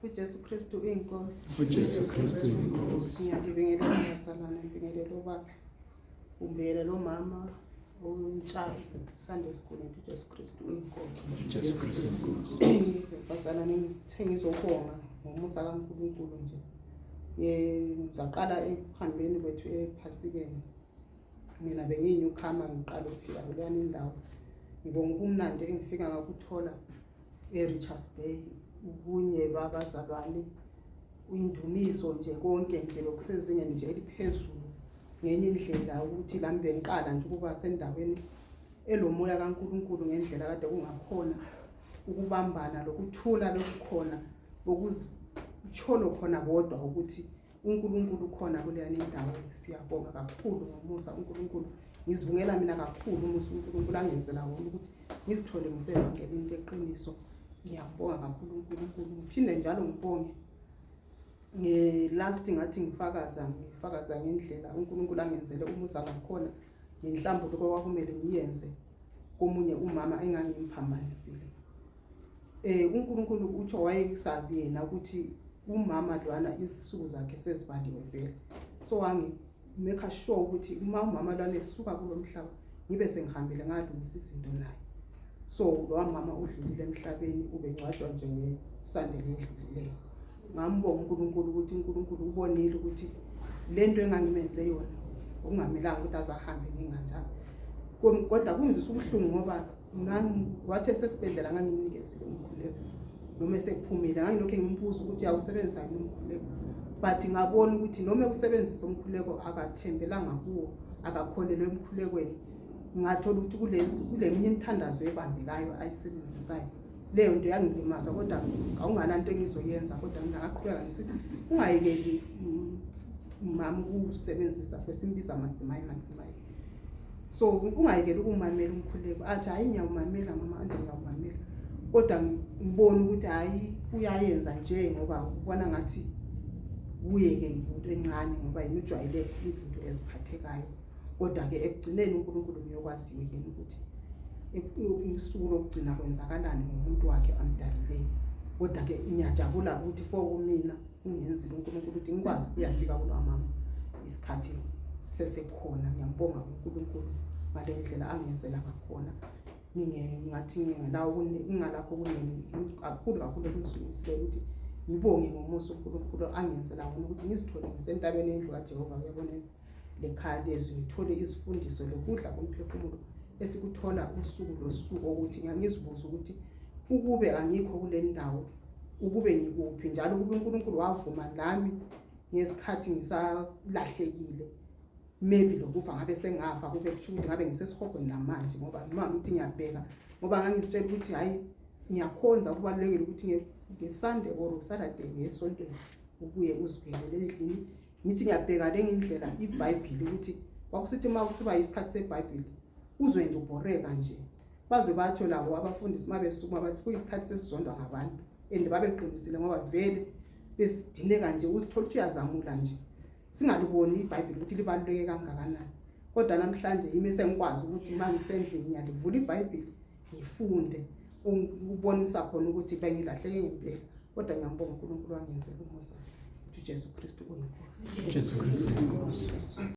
uJesu Kristu inkosi. uJesu Kristu inkosi. Ngiyabingelela abazalwane, ngibingelela ubaba, ubingelela umama, uNtshayi, Sunday School, uJesu Kristu inkosi. uJesu Kristu inkosi. Bazalwane, ngizobonga ngomusa kaNkulunkulu nje. Ngizaqala ekuhambeni kwethu ePhasikeni. Mina bengiyinyukhama ngiqala ukufika kuleyani indawo. Ngibonga ubumnandi engifika ngakuthola eRichards Bay, ubunye babazalwane, indumiso nje konke nje lokusezingeni nje eliphezulu. Ngenye indlela ukuthi lami bengiqala nje ukuba sendaweni elomoya kaNkulunkulu ngendlela kade kungakhona ukubambana lokuthula lokukhona ukuzitsholo khona bodwa ukuthi uNkulunkulu khona kuleyani indawo. Siyabonga kakhulu ngomusa uNkulunkulu. Ngizivungela mina kakhulu umusa uNkulunkulu angenzela wona ukuthi ngizithole ngisevangelini leqiniso. Ngiyabonga kakhulu uNkulunkulu. Ngiphinde njalo ngibonge ngelast ngathi ngifakaza ngendlela uNkulunkulu angenzele umusa ngakhona ngenhlambuluko kwakumele ngiyenze komunye umama engangimphambamisile. uNkulunkulu utsho wayesazi yena ukuthi umama lwana izisuku zakhe sezivaliwe vele. So make sure ukuthi uma umama lwana esuka kulomhlaba ngibe sengihambile ngalungisa izinto naye. So lo mama udlulile emhlabeni ubengcwatshwa nje ngeSunday ledlulileyo. Ngambonga uNkulunkulu ukuthi uNkulunkulu ubonile ukuthi lento engangimenze yona okungamelanga ukuthi azahambe nginganjani. Kodwa kungizisa ubuhlungu ngoba wathi esesibhedlela ngangimnikeze umkhuleko. Noma sekuphumile ngangilokho ngimbuza ukuthi awusebenzisa yini umkhuleko. But ngabona ukuthi noma usebenzisa umkhuleko akathembelanga kuwo, akakholelwe emkhulekweni. Ngathola ukuthi kule minye imithandazo ebambekayo ayisebenzisayo. Leyo nto yangilimaza kodwa awungananto engizoyenza kodwa mina ngaqhubeka ngisithi ungayekeli umama ukusebenzisa kwesimbiza amadzimayi. So ungayekeli ukumamela umkhuleko. Athi hayi ngiyawumamela mama ande ngiyawumamela. Kodwa ngibona ukuthi hayi uyayenza nje ngoba ubona ngathi uyeke into encane ngoba yena ujwayele izinto eziphathekayo. Kodwa ke ekugcineni uNkulunkulu uyokwaziwe yena ukuthi usuku lokugcina kwenzakalani ngomuntu wakhe amdalileyo. Kodwa ke ngiyajabula ukuthi for mina ungenzile uNkulunkulu ukuthi ngikwazi uyafika kulwa mama isikhathi sesekhona. Ngiyambonga uNkulunkulu ngale ndlela angenzela ngakhona. Ngathi ngingalakho kunini kakhulu ukumsukumisela ukuthi ngibonge ngomusa uNkulunkulu angenzela wona ukuthi ngizithole ngisentabeni endlu kaJehova. Uyabona lekhaya lezwi ngithole izifundiso lokudla komphefumulo esikuthola usuku losuku ukuthi ngizibuza ukuthi ukube angikho kule ndawo ukube ngikuphi njalo kube uNkulunkulu wavuma nami ngesikhathi ngisalahlekile. Maybe lokufa ngabe sengafa kube kusho ukuthi ngabe ngisesihogweni namanje ngoba noma ngithi ngiyabheka ngoba ngangizitshela ukuthi hayi siyakhonza kubalekile ukuthi ngeSunday or Saturday ngesontweni ubuye uzivelele endlini. Ngithi ngiyabheka lengindlela iBhayibheli ukuthi kwakusithi uma usiba isikhathi seBhayibheli uzwe nje ubhoreka nje. Baze batsho labo abafundisi mabesukuma bathi kuyisikhathi sesizondwa ngabantu and babeqinisile ngoba vele besidineka nje uthola ukuthi uyazamula nje. Singaliboni iBhayibheli ukuthi libaluleke kangakanani. Kodwa namhlanje yimi sengikwazi ukuthi mangisendlini ngiyalivula iBhayibheli ngifunde ubonisa khona ukuthi bengilahleke ngempela. Kodwa ngiyambonga uNkulunkulu wangenzela umusa. uJesu Kristu uyinkosi. uJesu Kristu inkosi.